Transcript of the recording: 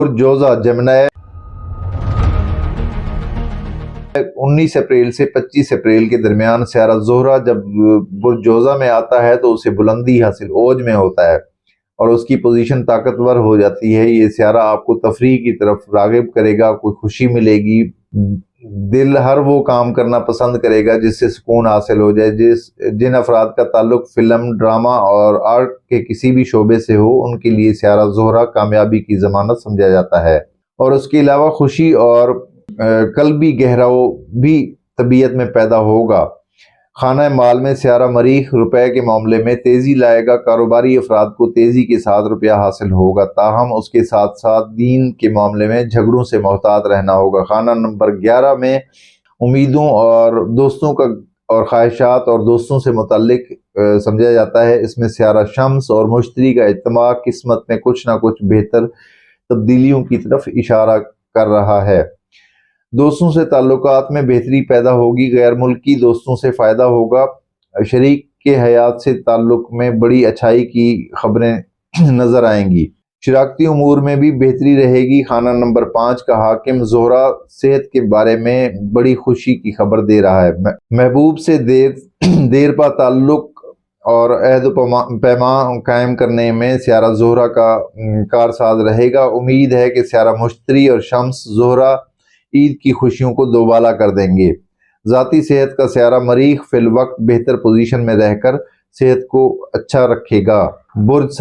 برج جمنائے 19 April سے 25 April کے درمیان سیارہ زہرہ جب برج جوزہ میں آتا ہے تو اسے بلندی حاصل اوج میں ہوتا ہے اور اس کی پوزیشن طاقتور ہو جاتی ہے۔ یہ سیارہ آپ کو تفریح کی طرف راغب کرے گا، کوئی خوشی ملے گی، دل ہر وہ کام کرنا پسند کرے گا جس سے سکون حاصل ہو جائے۔ جن افراد کا تعلق فلم، ڈرامہ اور آرٹ کے کسی بھی شعبے سے ہو، ان کے لیے سیارہ زہرہ کامیابی کی ضمانت سمجھا جاتا ہے، اور اس کے علاوہ خوشی اور قلبی گہراؤ بھی طبیعت میں پیدا ہوگا۔ خانہ مال میں سیارہ مریخ روپے کے معاملے میں تیزی لائے گا، کاروباری افراد کو تیزی کے ساتھ روپیہ حاصل ہوگا، تاہم اس کے ساتھ ساتھ دین کے معاملے میں جھگڑوں سے محتاط رہنا ہوگا۔ خانہ نمبر 11 میں امیدوں اور دوستوں کا اور خواہشات اور دوستوں سے متعلق سمجھا جاتا ہے۔ اس میں سیارہ شمس اور مشتری کا اجتماع قسمت میں کچھ نہ کچھ بہتر تبدیلیوں کی طرف اشارہ کر رہا ہے۔ دوستوں سے تعلقات میں بہتری پیدا ہوگی، غیر ملکی دوستوں سے فائدہ ہوگا، شریک کے حیات سے تعلق میں بڑی اچھائی کی خبریں نظر آئیں گی، شراکتی امور میں بھی بہتری رہے گی۔ خانہ نمبر 5 کا حاکم زہرہ صحت کے بارے میں بڑی خوشی کی خبر دے رہا ہے۔ محبوب سے دیر پا تعلق اور عہد و پیمان قائم کرنے میں سیارہ زہرہ کا کارساز رہے گا۔ امید ہے کہ سیارہ مشتری اور شمس زہرہ عید کی خوشیوں کو دوبالا کر دیں گے۔ ذاتی صحت کا سیارہ مریخ فی الوقت بہتر پوزیشن میں رہ کر صحت کو اچھا رکھے گا۔ برج